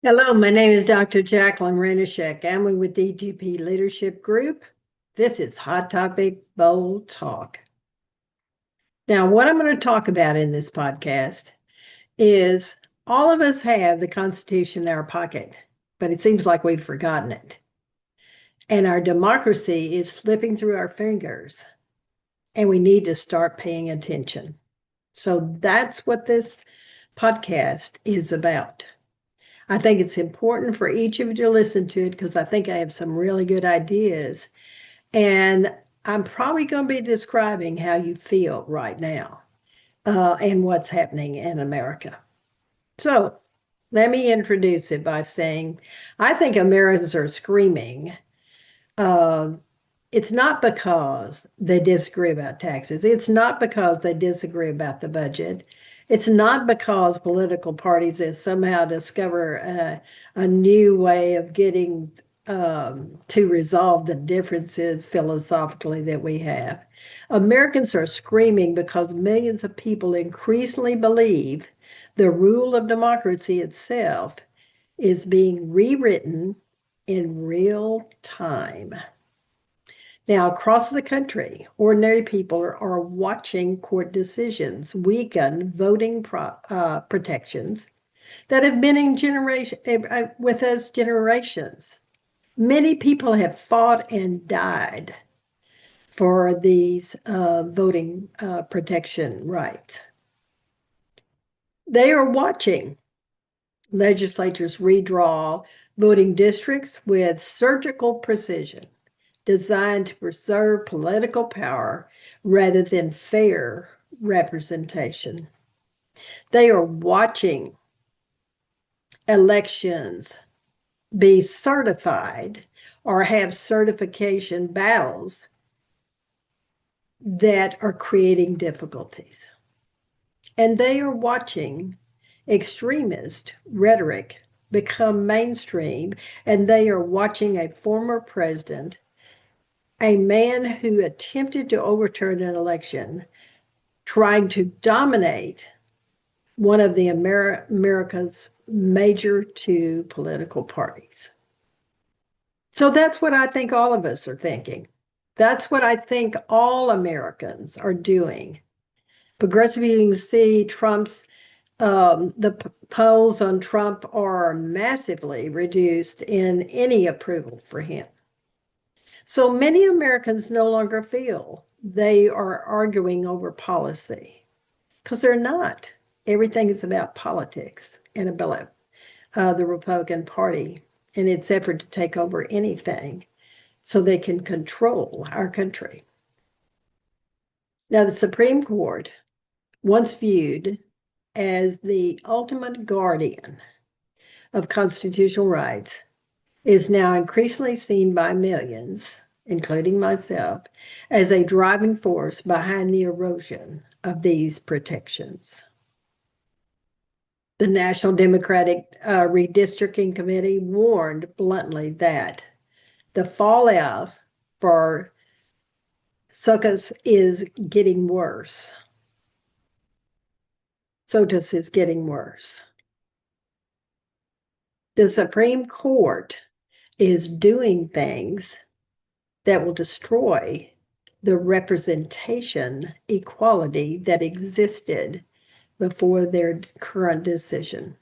Hello, my name is Dr. Jacqueline Renishek. I'm with DTP-Leadership Group. This is Hot Topic Bold Talk. Now, what I'm going to talk about in this podcast is all of us have the Constitution in our pocket, but it seems like we've forgotten it. And our democracy is slipping through our fingers, and we need to start paying attention. So that's what this podcast is about. I think it's important for each of you to listen to it because I think I have some really good ideas. And I'm probably going to be describing how you feel right now and what's happening in America. So let me introduce it by saying I think Americans are screaming. Uh, it's not because they disagree about taxes. It's not because they disagree about the budget. It's not because political parties have somehow discover a new way of getting to resolve the differences philosophically that we have. Americans are screaming because millions of people increasingly believe the rule of democracy itself is being rewritten in real time. Now, across the country, ordinary people are watching court decisions weaken voting protections that have been in with us generations. Many people have fought and died for these voting protection rights. They are watching legislatures redraw voting districts with surgical precision, designed to preserve political power rather than fair representation. They are watching elections be certified or have certification battles that are creating difficulties. And they are watching extremist rhetoric become mainstream, and they are watching a former president, a man who attempted to overturn an election, trying to dominate one of the America's major two political parties. So that's what I think all of us are thinking. That's what I think all Americans are doing. Progressive, you can see Trump's the polls on Trump are massively reduced in any approval for him. So many Americans no longer feel they are arguing over policy because they're not. Everything is about politics and about the Republican Party and its effort to take over anything so they can control our country. Now, the Supreme Court, once viewed as the ultimate guardian of constitutional rights, is now increasingly seen by millions, including myself, as a driving force behind the erosion of these protections. The National Democratic Redistricting Committee warned bluntly that the fallout for SOTUS is getting worse. SOTUS is getting worse. The Supreme Court is doing things that will destroy the representation equality that existed before their current decision.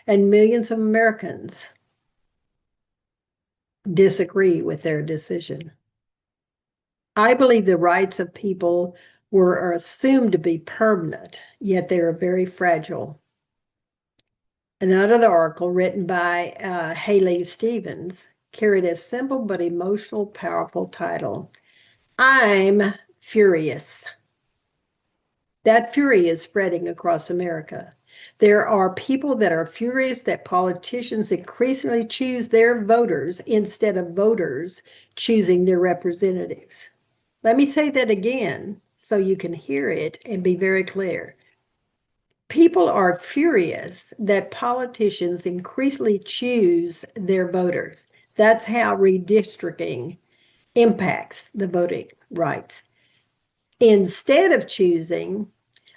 And millions of Americans disagree with their decision. I believe the rights of people are assumed to be permanent, yet they are very fragile. Another article written by Haley Stevens carried a simple but emotional, powerful title, I'm Furious. That fury is spreading across America. There are people that are furious that politicians increasingly choose their voters instead of voters choosing their representatives. Let me say that again so you can hear it and be very clear. People are furious that politicians increasingly choose their voters. That's how redistricting impacts the voting rights. Instead of choosing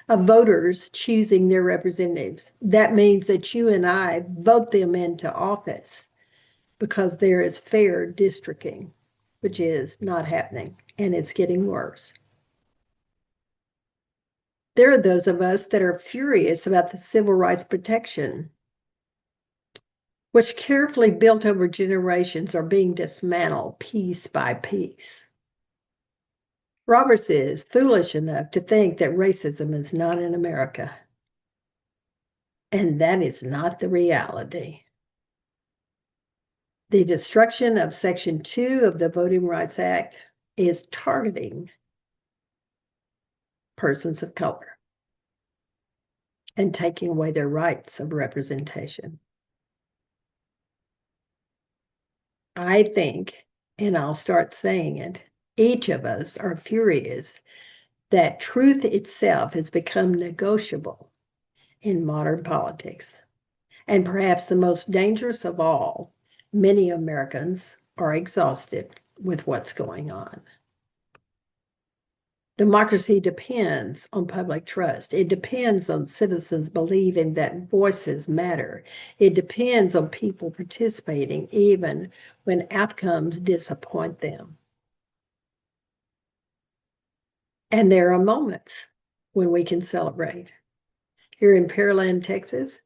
of voters choosing their representatives. That means that you and I vote them into office because there is fair districting, which is not happening, and it's getting worse. There are those of us that are furious about the civil rights protection, which carefully built over generations are being dismantled piece by piece. Roberts is foolish enough to think that racism is not in America. And that is not the reality. The destruction of Section 2 of the Voting Rights Act is targeting persons of color and taking away their rights of representation. I think, and I'll start saying it, each of us are furious that truth itself has become negotiable in modern politics. And perhaps the most dangerous of all, many Americans are exhausted with what's going on. Democracy depends on public trust. It depends on citizens believing that voices matter. It depends on people participating even when outcomes disappoint them. And there are moments when we can celebrate. Here in Pearland, Texas,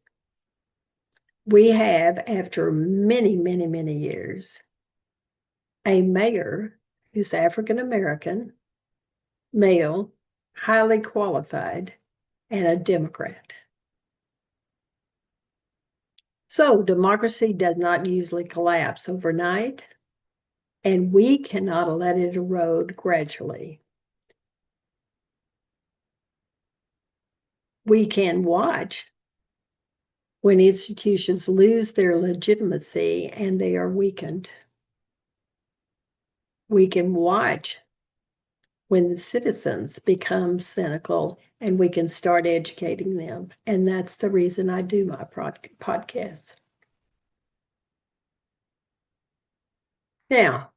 we have, after many, many, many years, a mayor who's African American, male, highly qualified, and a Democrat. So democracy does not usually collapse overnight, and we cannot let it erode gradually. We can watch when institutions lose their legitimacy and they are weakened. We can watch when the citizens become cynical, and we can start educating them. And that's the reason I do my podcasts. Now,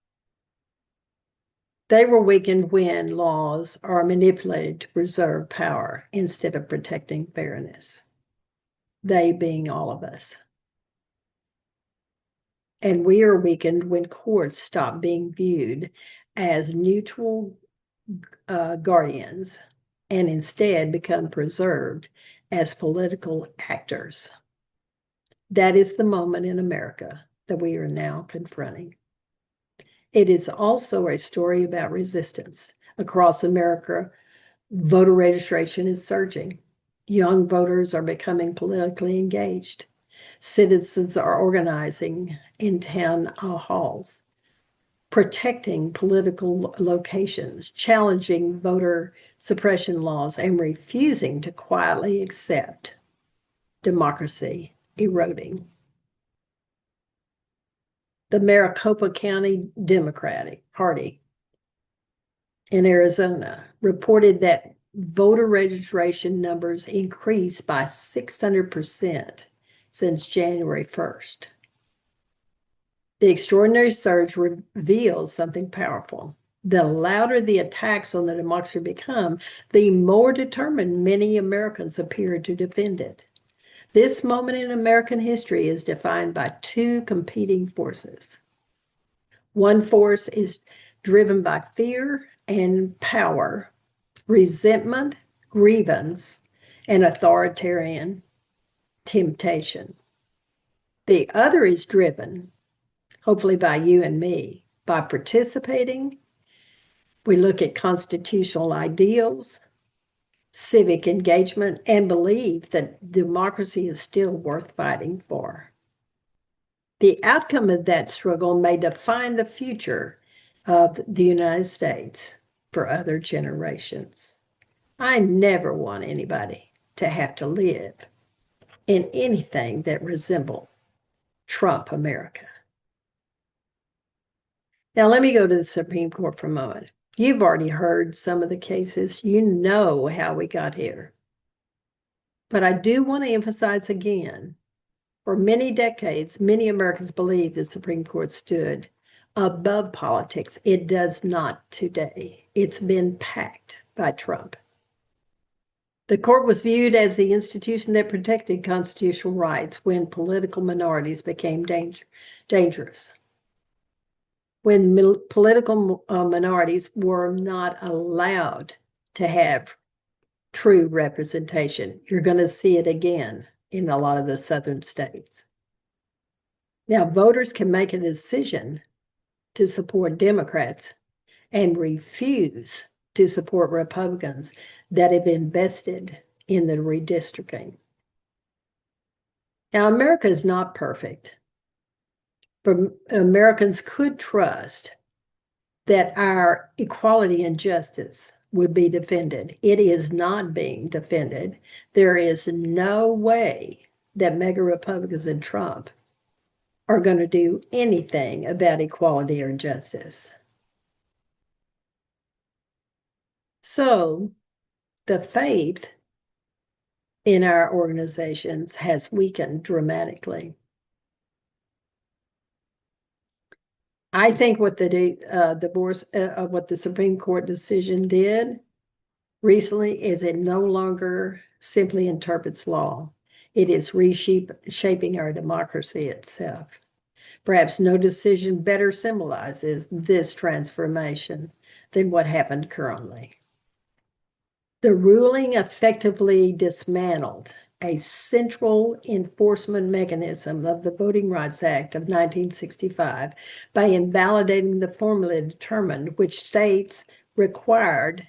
they were weakened when laws are manipulated to preserve power instead of protecting fairness. They being all of us. And we are weakened when courts stop being viewed as neutral guardians and instead become preserved as political actors. That is the moment in America that we are now confronting. It is also a story about resistance. Across America, voter registration is surging. Young voters are becoming politically engaged. Citizens are organizing in town halls, protecting political locations, challenging voter suppression laws, and refusing to quietly accept democracy eroding. The Maricopa County Democratic Party in Arizona reported that voter registration numbers increased by 600% since January 1st. The extraordinary surge reveals something powerful. The louder the attacks on the democracy become, the more determined many Americans appear to defend it. This moment in American history is defined by two competing forces. One force is driven by fear and power, resentment, grievance, and authoritarian temptation. The other is driven, hopefully by you and me, by participating. We look at constitutional ideals, civic engagement, and believe that democracy is still worth fighting for. The outcome of that struggle may define the future of the United States for other generations. I never want anybody to have to live in anything that resembles Trump America. Now, let me go to the Supreme Court for a moment. You've already heard some of the cases. You know how we got here. But I do want to emphasize again, for many decades, many Americans believed the Supreme Court stood above politics. It does not today. It's been packed by Trump. The court was viewed as the institution that protected constitutional rights when political minorities became dangerous. When political minorities were not allowed to have true representation. You're going to see it again in a lot of the southern states. Now, voters can make a decision to support Democrats and refuse to support Republicans that have invested in the redistricting. Now, America is not perfect, but Americans could trust that our equality and justice would be defended. It is not being defended. There is no way that mega Republicans and Trump are going to do anything about equality or justice. So the faith in our organizations has weakened dramatically. I think what what the Supreme Court decision did recently is it no longer simply interprets law. It is reshaping our democracy itself. Perhaps no decision better symbolizes this transformation than what happened currently. The ruling effectively dismantled a central enforcement mechanism of the Voting Rights Act of 1965 by invalidating the formula determined which states required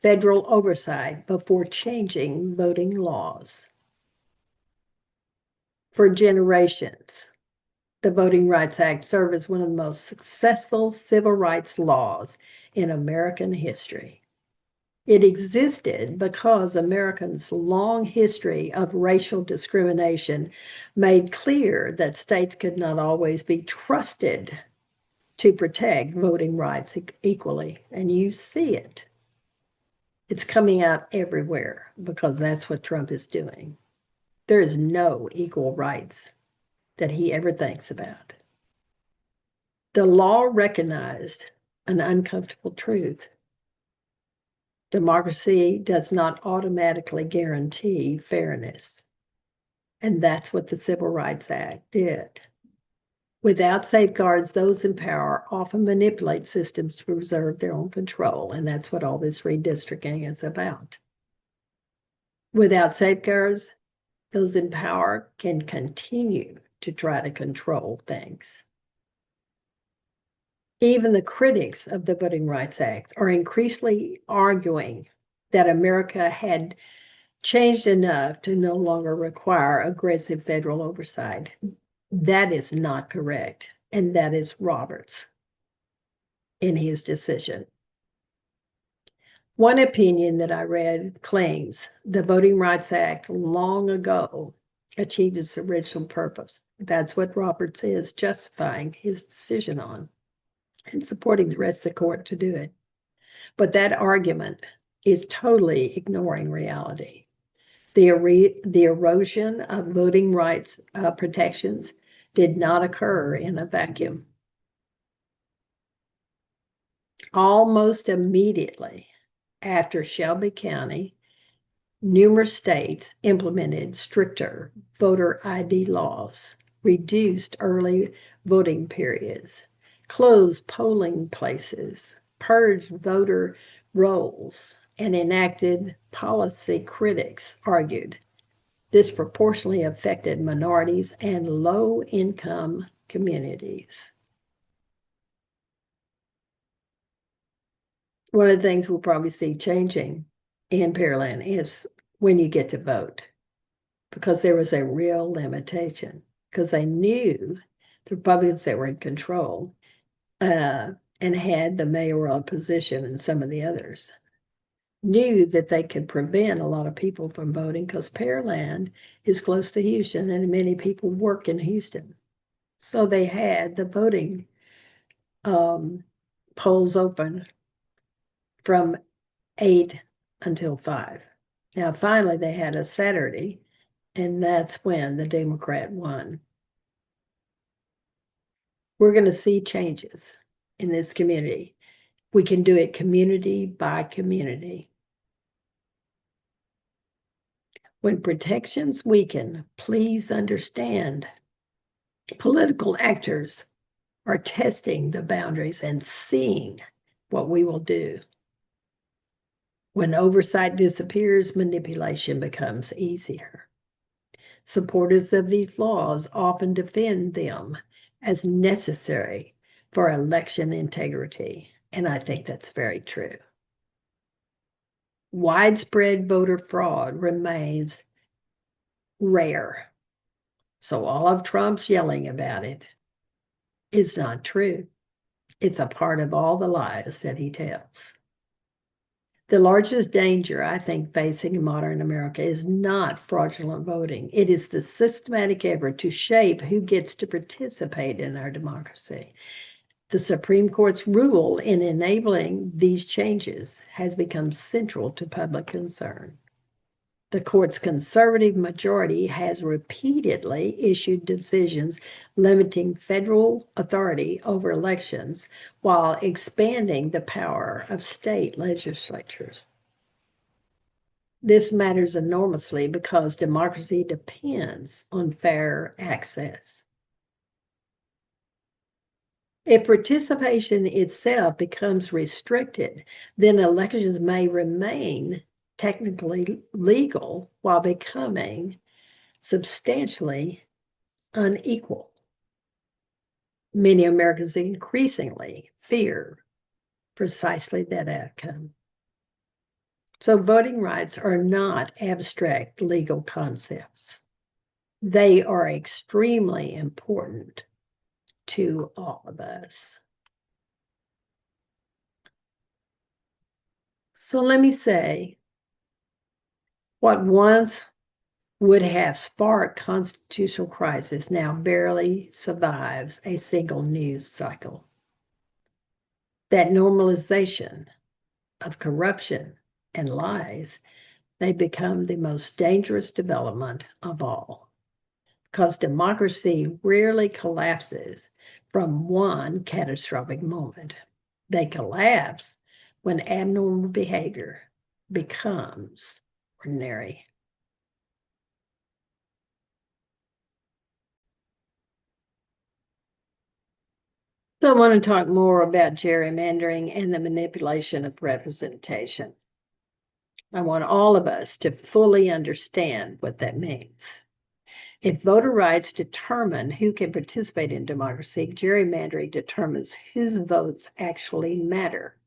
federal oversight before changing voting laws. For generations, the Voting Rights Act served as one of the most successful civil rights laws in American history. It existed because Americans' long history of racial discrimination made clear that states could not always be trusted to protect voting rights equally. And you see it. It's coming out everywhere because that's what Trump is doing. There is no equal rights that he ever thinks about. The law recognized an uncomfortable truth. Democracy does not automatically guarantee fairness. And that's what the Civil Rights Act did. Without safeguards, those in power often manipulate systems to preserve their own control. And that's what all this redistricting is about. Without safeguards, those in power can continue to try to control things. Even the critics of the Voting Rights Act are increasingly arguing that America had changed enough to no longer require aggressive federal oversight. That is not correct, and that is Roberts in his decision. One opinion that I read claims the Voting Rights Act long ago achieved its original purpose. That's what Roberts is justifying his decision on and supporting the rest of the court to do it. But that argument is totally ignoring reality. The erosion of voting rights protections did not occur in a vacuum. Almost immediately after Shelby County, numerous states implemented stricter voter ID laws, reduced early voting periods, closed polling places, purged voter rolls, and enacted policy critics argued disproportionately affected minorities and low-income communities. One of the things we'll probably see changing in Pearland is when you get to vote, because there was a real limitation, because they knew the Republicans that were in control and had the mayoral position and some of the others knew that they could prevent a lot of people from voting because Pearland is close to Houston and many people work in Houston. So they had the voting polls open from 8 until 5. Now, finally, they had a Saturday, and that's when the Democrat won. We're going to see changes in this community. We can do it community by community. When protections weaken, please understand political actors are testing the boundaries and seeing what we will do. When oversight disappears, manipulation becomes easier. Supporters of these laws often defend them as necessary for election integrity, and I think that's very true. Widespread voter fraud remains rare, so all of Trump's yelling about it is not true. It's a part of all the lies that he tells. The largest danger, I think, facing modern America is not fraudulent voting. It is the systematic effort to shape who gets to participate in our democracy. The Supreme Court's rule in enabling these changes has become central to public concern. The court's conservative majority has repeatedly issued decisions limiting federal authority over elections while expanding the power of state legislatures. This matters enormously because democracy depends on fair access. If participation itself becomes restricted, then elections may remain technically legal while becoming substantially unequal. Many Americans increasingly fear precisely that outcome. So voting rights are not abstract legal concepts. They are extremely important to all of us. So let me say, what once would have sparked constitutional crisis now barely survives a single news cycle. That normalization of corruption and lies may become the most dangerous development of all, because democracy rarely collapses from one catastrophic moment. They collapse when abnormal behavior becomes ordinary. So I want to talk more about gerrymandering and the manipulation of representation. I want all of us to fully understand what that means. If voter rights determine who can participate in democracy, gerrymandering determines whose votes actually matter.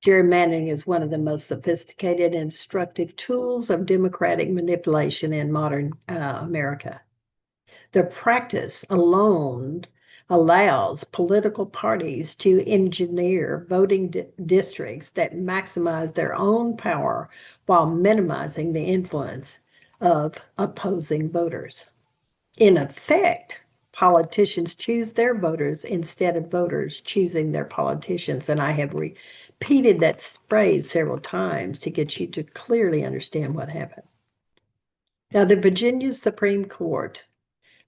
Gerrymandering is one of the most sophisticated and destructive tools of democratic manipulation in modern America. The practice alone allows political parties to engineer voting districts that maximize their own power while minimizing the influence of opposing voters. In effect, politicians choose their voters instead of voters choosing their politicians. And I have repeated that phrase several times to get you to clearly understand what happened. Now, the Virginia Supreme Court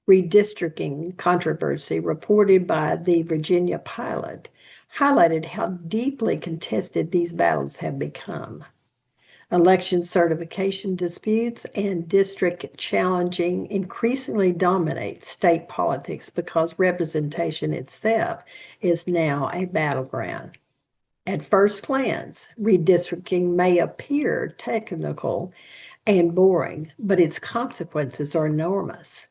redistricting controversy reported by the Virginia Pilot highlighted how deeply contested these battles have become. Election certification disputes and district challenging increasingly dominate state politics because representation itself is now a battleground. At first glance, redistricting may appear technical and boring, but its consequences are enormous.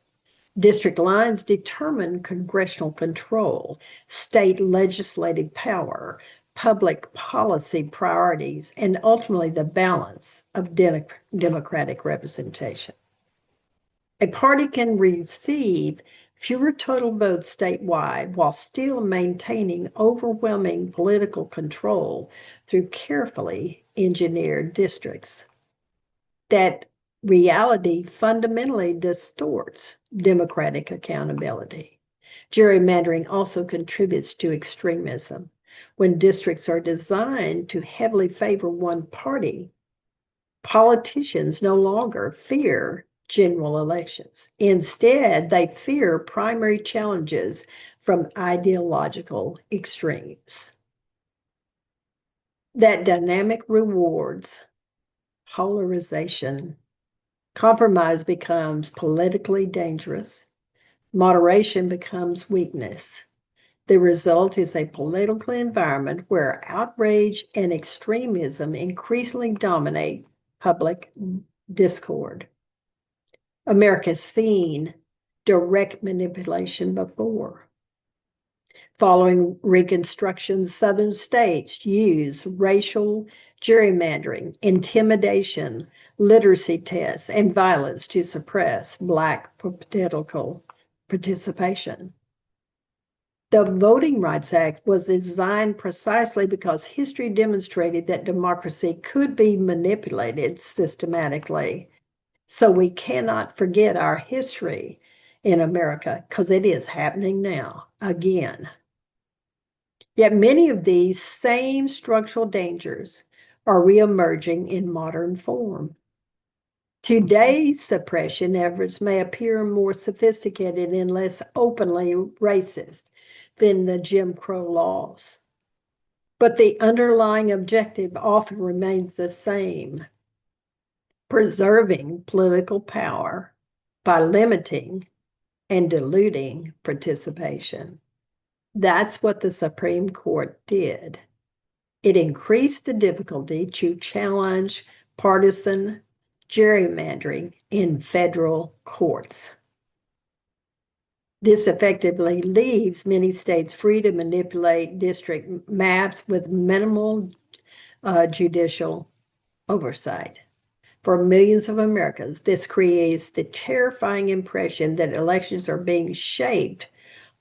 District lines determine congressional control, state legislative power, public policy priorities, and ultimately the balance of democratic representation. A party can receive fewer total votes statewide while still maintaining overwhelming political control through carefully engineered districts. That reality fundamentally distorts democratic accountability. Gerrymandering also contributes to extremism. When districts are designed to heavily favor one party, politicians no longer fear general elections. Instead, they fear primary challenges from ideological extremes. That dynamic rewards polarization Compromise becomes politically dangerous. Moderation becomes weakness. The result is a political environment where outrage and extremism increasingly dominate public discord. America's seen direct manipulation before. Following Reconstruction, Southern states used racial gerrymandering, intimidation, literacy tests, and violence to suppress Black political participation. The Voting Rights Act was designed precisely because history demonstrated that democracy could be manipulated systematically. So we cannot forget our history in America because it is happening now again. Yet many of these same structural dangers are reemerging in modern form. Today's suppression efforts may appear more sophisticated and less openly racist than the Jim Crow laws. But the underlying objective often remains the same: preserving political power by limiting and diluting participation. That's what the Supreme Court did. It increased the difficulty to challenge partisan gerrymandering in federal courts. This effectively leaves many states free to manipulate district maps with minimal judicial oversight. For millions of Americans, this creates the terrifying impression that elections are being shaped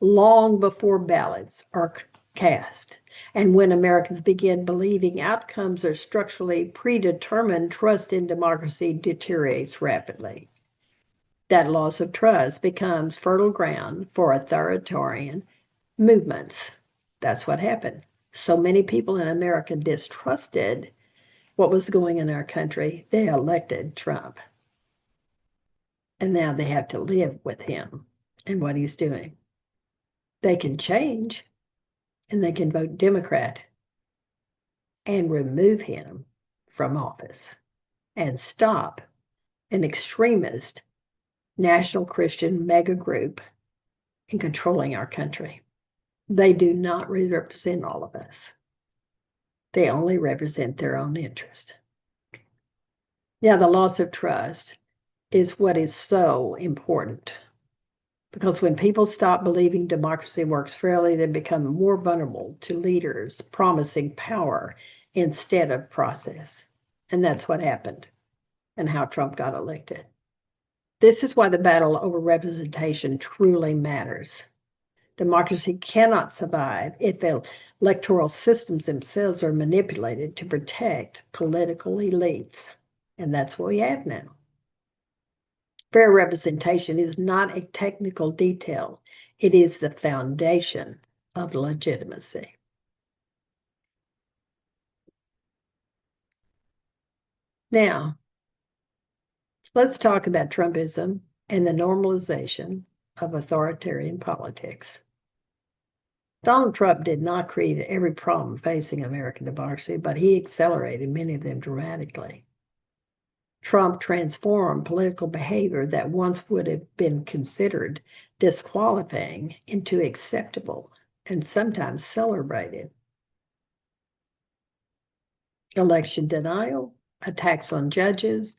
long before ballots are cast. And when Americans begin believing outcomes are structurally predetermined, trust in democracy deteriorates rapidly. That loss of trust becomes fertile ground for authoritarian movements. That's what happened. So many people in America distrusted what was going in our country. They elected Trump. And now they have to live with him and what he's doing. They can change and they can vote Democrat and remove him from office and stop an extremist national Christian mega group in controlling our country. They do not represent all of us. They only represent their own interest. Now, the loss of trust is what is so important, because when people stop believing democracy works fairly, they become more vulnerable to leaders promising power instead of process. And that's what happened and how Trump got elected. This is why the battle over representation truly matters. Democracy cannot survive if the electoral systems themselves are manipulated to protect political elites. And that's what we have now. Fair representation is not a technical detail. It is the foundation of legitimacy. Now, let's talk about Trumpism and the normalization of authoritarian politics. Donald Trump did not create every problem facing American democracy, but he accelerated many of them dramatically. Trump transformed political behavior that once would have been considered disqualifying into acceptable and sometimes celebrated. Election denial, attacks on judges,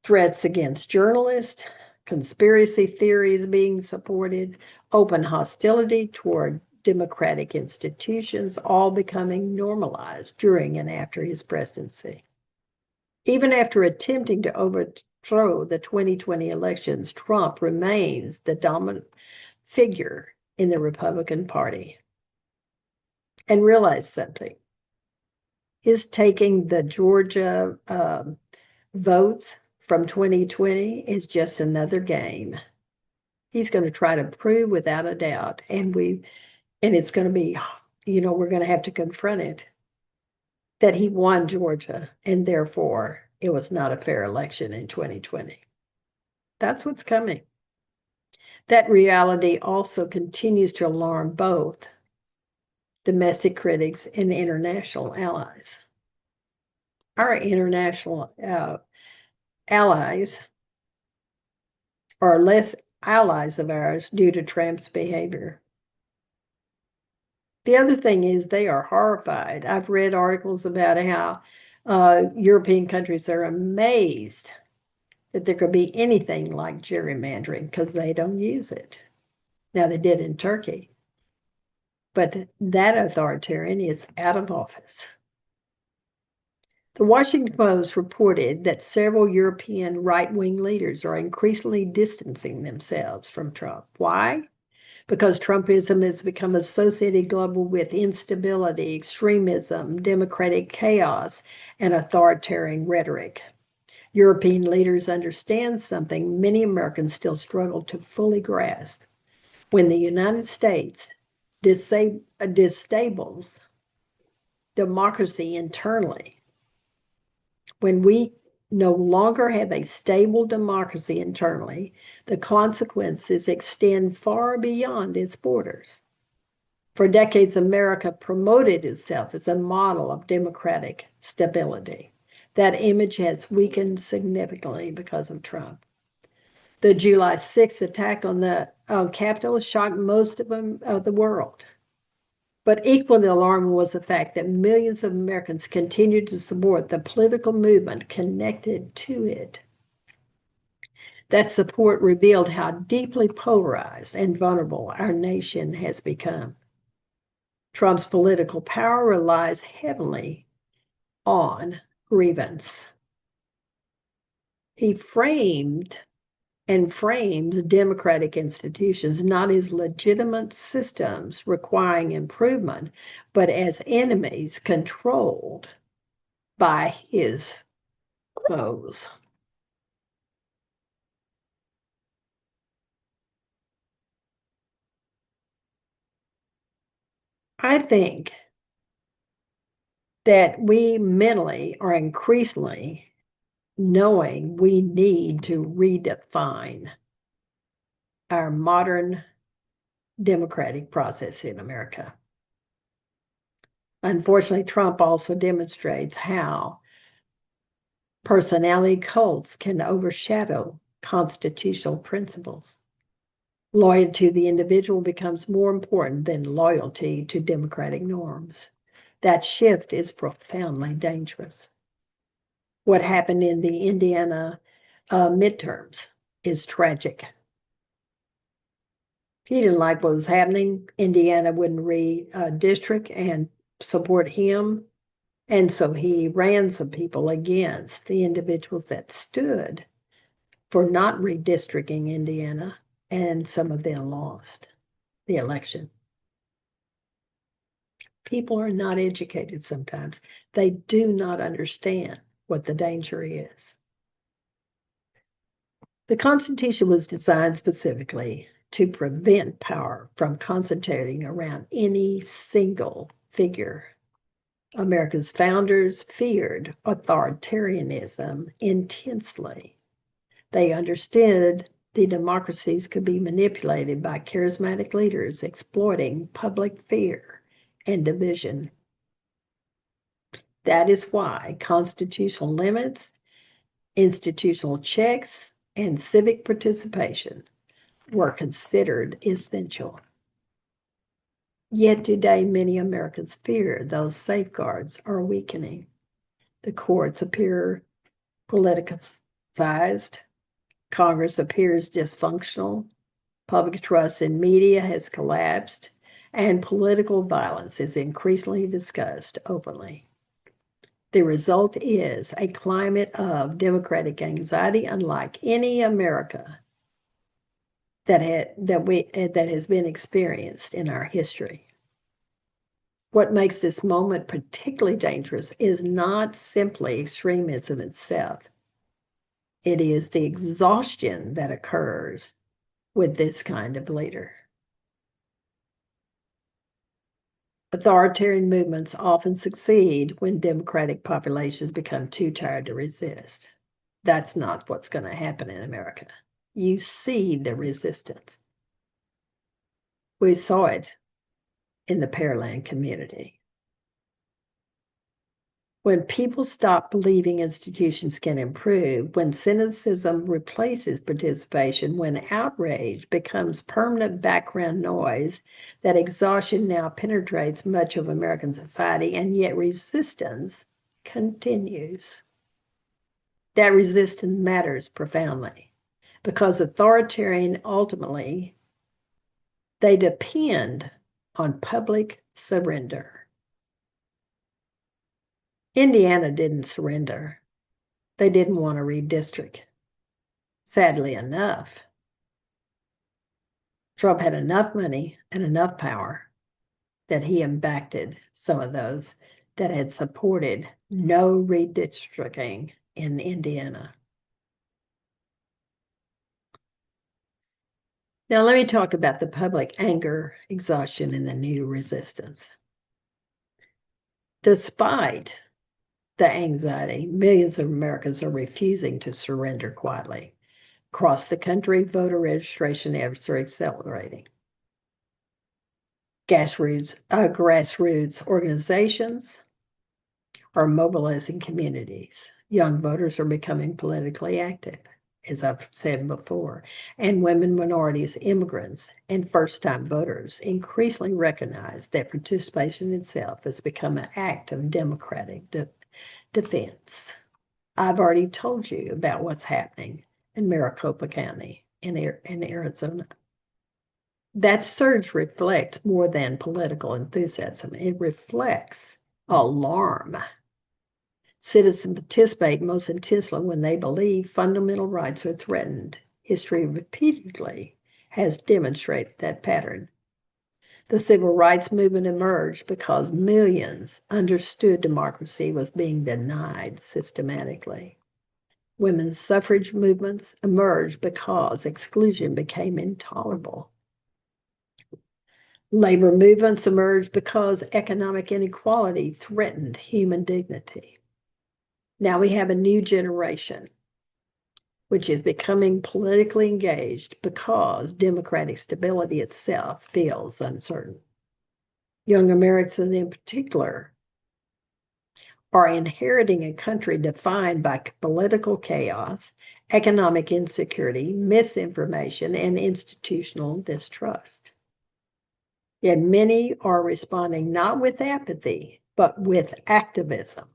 threats against journalists, conspiracy theories being supported, open hostility toward democratic institutions, all becoming normalized during and after his presidency. Even after attempting to overthrow the 2020 elections, Trump remains the dominant figure in the Republican Party. And realize something. His taking the Georgia votes from 2020 is just another game. He's going to try to prove without a doubt, and it's going to be, we're going to have to confront it, that he won Georgia, and therefore it was not a fair election in 2020. That's what's coming. That reality also continues to alarm both domestic critics and international allies. Our international allies are less allies of ours due to Trump's behavior. The other thing is they are horrified. I've read articles about how European countries are amazed that there could be anything like gerrymandering because they don't use it. Now, they did in Turkey, but that authoritarian is out of office. The Washington Post reported that several European right-wing leaders are increasingly distancing themselves from Trump. Why? Because Trumpism has become associated globally with instability, extremism, democratic chaos, and authoritarian rhetoric. European leaders understand something many Americans still struggle to fully grasp. When the United States disables democracy internally, when we no longer have a stable democracy internally, the consequences extend far beyond its borders. For decades, America promoted itself as a model of democratic stability. That image has weakened significantly because of Trump. The July 6th attack on the Capitol shocked most of the world. But equally alarming was the fact that millions of Americans continued to support the political movement connected to it. That support revealed how deeply polarized and vulnerable our nation has become. Trump's political power relies heavily on grievance. He framed and frames democratic institutions not as legitimate systems requiring improvement, but as enemies controlled by his foes. I think that we mentally are increasingly knowing we need to redefine our modern democratic process in America. Unfortunately, Trump also demonstrates how personality cults can overshadow constitutional principles. Loyalty to the individual becomes more important than loyalty to democratic norms. That shift is profoundly dangerous. What happened in the Indiana midterms is tragic. He didn't like what was happening. Indiana wouldn't redistrict and support him. And so he ran some people against the individuals that stood for not redistricting Indiana, and some of them lost the election. People are not educated sometimes. They do not understand what the danger is. The Constitution was designed specifically to prevent power from concentrating around any single figure. America's founders feared authoritarianism intensely. They understood the democracies could be manipulated by charismatic leaders exploiting public fear and division. That is why constitutional limits, institutional checks, and civic participation were considered essential. Yet today, many Americans fear those safeguards are weakening. The courts appear politicized. Congress appears dysfunctional. Public trust in media has collapsed, and political violence is increasingly discussed openly. The result is a climate of democratic anxiety unlike any America that has been experienced in our history. What makes this moment particularly dangerous is not simply extremism itself. It is the exhaustion that occurs with this kind of leader. Authoritarian movements often succeed when democratic populations become too tired to resist. That's not what's going to happen in America. You see the resistance. We saw it in the Pearland community. When people stop believing institutions can improve, when cynicism replaces participation, when outrage becomes permanent background noise, that exhaustion now penetrates much of American society, and yet resistance continues. That resistance matters profoundly because authoritarian ultimately, they depend on public surrender. Indiana didn't surrender. They didn't want to redistrict. Sadly enough, Trump had enough money and enough power that he impacted some of those that had supported no redistricting in Indiana. Now, let me talk about the public anger, exhaustion, and the new resistance. Despite the anxiety, millions of Americans are refusing to surrender quietly. Across the country, voter registration efforts are accelerating. Grassroots organizations are mobilizing communities. Young voters are becoming politically active, as I've said before, and women, minorities, immigrants, and first-time voters increasingly recognize that participation itself has become an act of democratic defense. I've already told you about what's happening in Maricopa County in Arizona. That surge reflects more than political enthusiasm. It reflects alarm. Citizens participate most intensely when they believe fundamental rights are threatened. History repeatedly has demonstrated that pattern. The civil rights movement emerged because millions understood democracy was being denied systematically. Women's suffrage movements emerged because exclusion became intolerable. Labor movements emerged because economic inequality threatened human dignity. Now we have a new generation, which is becoming politically engaged because democratic stability itself feels uncertain. Young Americans in particular are inheriting a country defined by political chaos, economic insecurity, misinformation, and institutional distrust. Yet many are responding not with apathy, but with activism.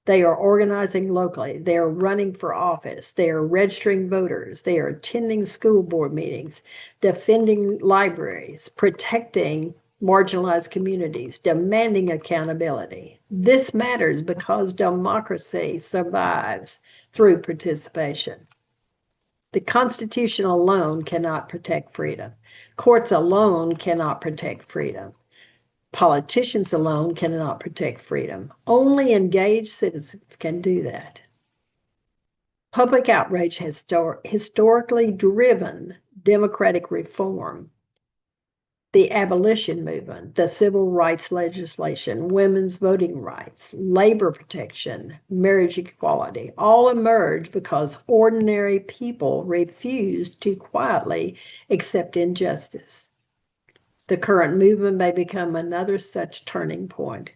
They are organizing locally. They are running for office. They are registering voters. They are attending school board meetings, defending libraries, protecting marginalized communities, demanding accountability. This matters because democracy survives through participation. The Constitution alone cannot protect freedom. Courts alone cannot protect freedom. Politicians alone cannot protect freedom. Only engaged citizens can do that. Public outrage has historically driven democratic reform, the abolition movement, the civil rights legislation, women's voting rights, labor protection, marriage equality, all emerged because ordinary people refused to quietly accept injustice. The current movement may become another such turning point.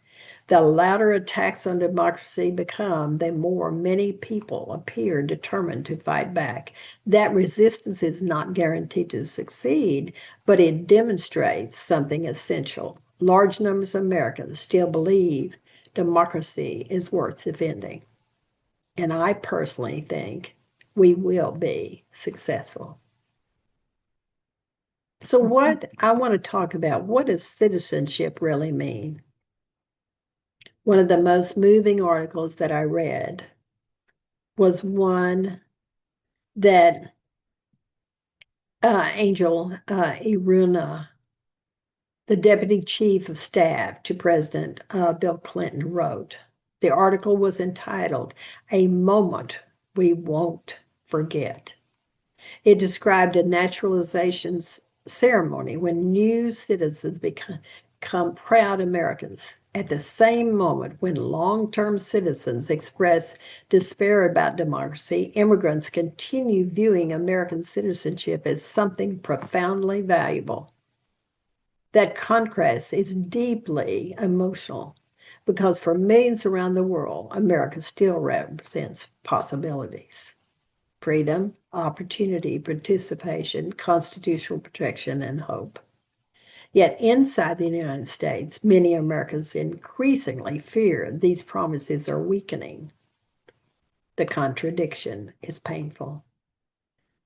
The louder attacks on democracy become, the more many people appear determined to fight back. That resistance is not guaranteed to succeed, but it demonstrates something essential. Large numbers of Americans still believe democracy is worth defending. And I personally think we will be successful. So what I want to talk about, what does citizenship really mean? One of the most moving articles that I read was one that Angel Iruna, the deputy chief of staff to President Bill Clinton, wrote. The article was entitled, "A Moment We Won't Forget." It described a naturalization ceremony when new citizens become proud Americans. At the same moment when long-term citizens express despair about democracy, immigrants continue viewing American citizenship as something profoundly valuable. That contrast is deeply emotional, because for millions around the world, America still represents possibilities: freedom, opportunity, participation, constitutional protection, and hope. Yet inside the United States, many Americans increasingly fear these promises are weakening. The contradiction is painful.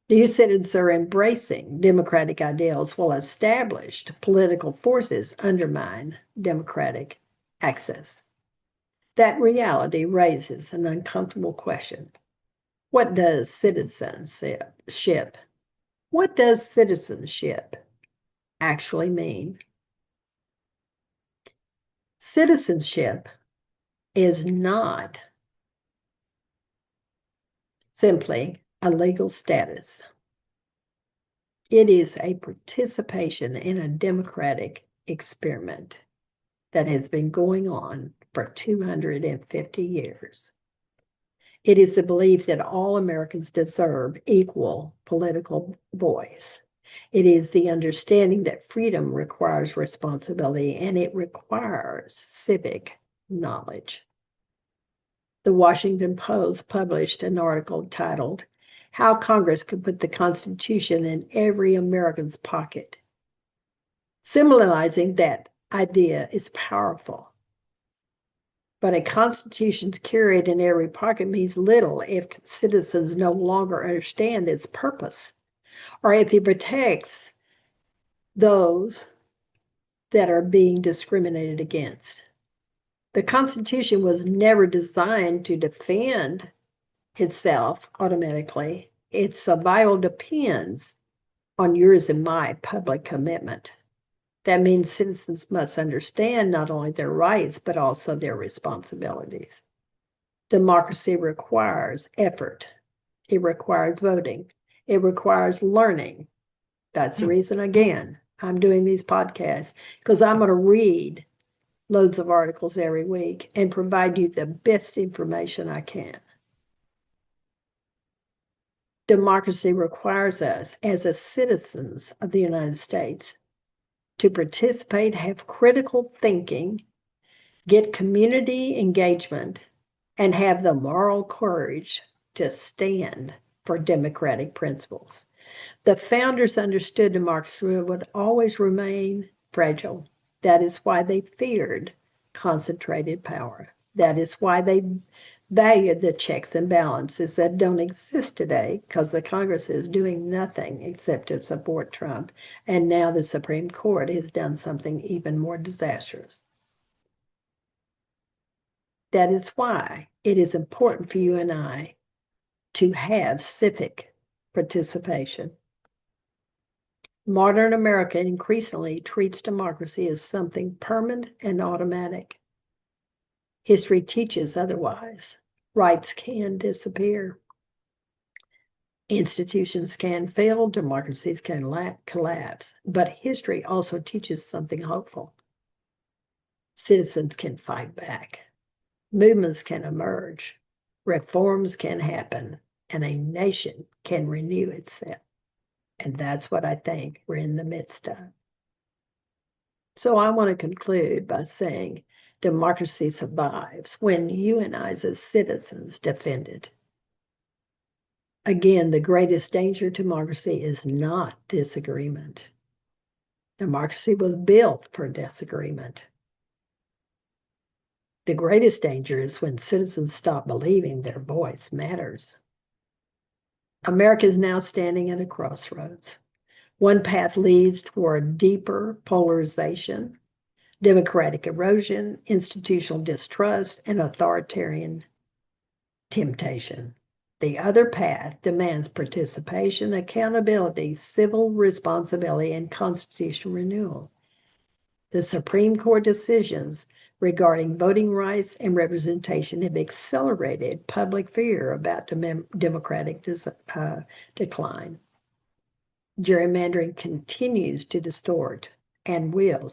New citizens are embracing democratic ideals while established political forces undermine democratic access. That reality raises an uncomfortable question. What does citizenship actually mean? Citizenship is not simply a legal status. It is a participation in a democratic experiment that has been going on for 250 years. It is the belief that all Americans deserve equal political voice. It is the understanding that freedom requires responsibility and it requires civic knowledge. The Washington Post published an article titled, "How Congress Could Put the Constitution in Every American's Pocket." Symbolizing that idea is powerful. But a constitution carried in every pocket means little if citizens no longer understand its purpose, or if it protects those that are being discriminated against. The Constitution was never designed to defend itself automatically. Its survival depends on yours and my public commitment. That means citizens must understand not only their rights, but also their responsibilities. Democracy requires effort. It requires voting. It requires learning. That's the reason, again, I'm doing these podcasts, because I'm going to read loads of articles every week and provide you the best information I can. Democracy requires us, as citizens of the United States, to participate, have critical thinking, get community engagement, and have the moral courage to stand for democratic principles. The founders understood democracy would always remain fragile. That is why they feared concentrated power. That is why they valued the checks and balances that don't exist today, because the Congress is doing nothing except to support Trump. And now the Supreme Court has done something even more disastrous. That is why it is important for you and I to have civic participation. Modern America increasingly treats democracy as something permanent and automatic. History teaches otherwise. Rights can disappear. Institutions can fail, democracies can collapse, but history also teaches something hopeful. Citizens can fight back. Movements can emerge. Reforms can happen, and a nation can renew itself. And that's what I think we're in the midst of. So I want to conclude by saying democracy survives when you and I as citizens defend it. Again, the greatest danger to democracy is not disagreement. Democracy was built for disagreement. The greatest danger is when citizens stop believing their voice matters. America is now standing at a crossroads. One path leads toward deeper polarization, democratic erosion, institutional distrust, and authoritarian temptation. The other path demands participation, accountability, civil responsibility, and constitutional renewal. The Supreme Court decisions regarding voting rights and representation have accelerated public fear about democratic decline. Gerrymandering continues to distort and will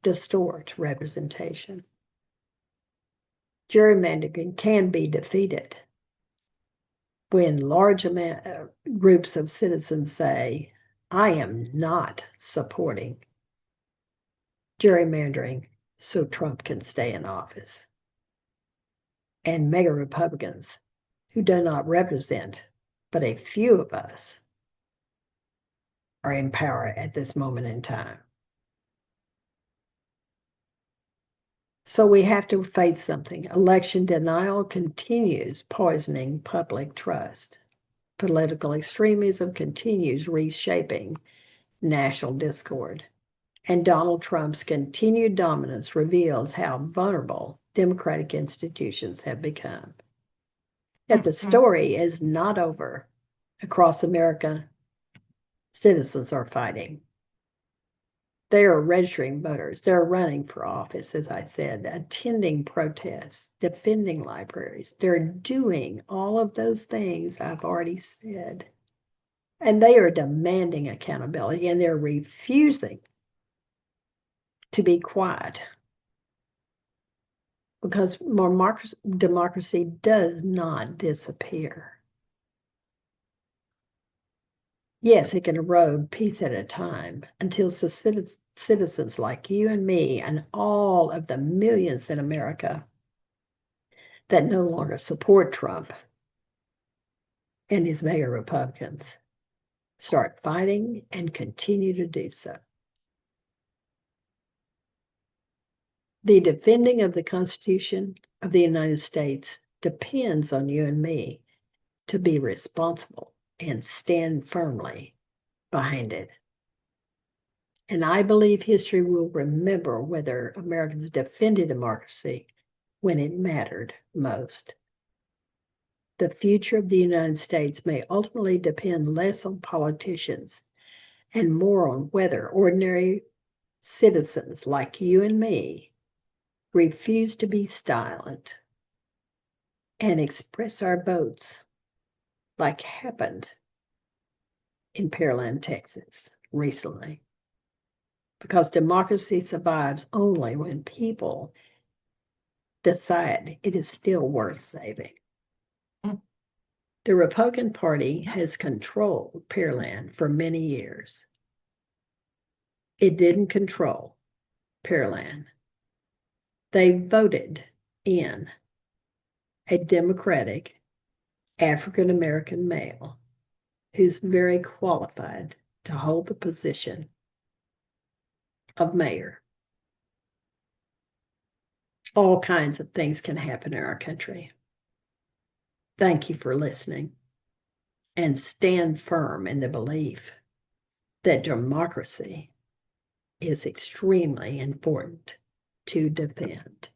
distort representation. Gerrymandering can be defeated when large groups of citizens say, "I am not supporting gerrymandering," so Trump can stay in office. And mega Republicans who do not represent but a few of us are in power at this moment in time. So we have to face something. Election denial continues poisoning public trust. Political extremism continues reshaping national discord. And Donald Trump's continued dominance reveals how vulnerable democratic institutions have become. Yet the story is not over. Across America, citizens are fighting. They are registering voters. They're running for office, as I said, attending protests, defending libraries. They're doing all of those things I've already said. And they are demanding accountability, and they're refusing to be quiet because democracy does not disappear. Yes, it can erode piece at a time until citizens like you and me and all of the millions in America that no longer support Trump and his mega Republicans start fighting and continue to do so. The defending of the Constitution of the United States depends on you and me to be responsible and stand firmly behind it. And I believe history will remember whether Americans defended democracy when it mattered most. The future of the United States may ultimately depend less on politicians and more on whether ordinary citizens like you and me refuse to be silent and express our votes like happened in Pearland, Texas recently. Because democracy survives only when people decide it is still worth saving. The Republican Party has controlled Pearland for many years. It didn't control Pearland. They voted in a Democratic African-American male who's very qualified to hold the position of mayor. All kinds of things can happen in our country. Thank you for listening, and stand firm in the belief that democracy is extremely important to defend.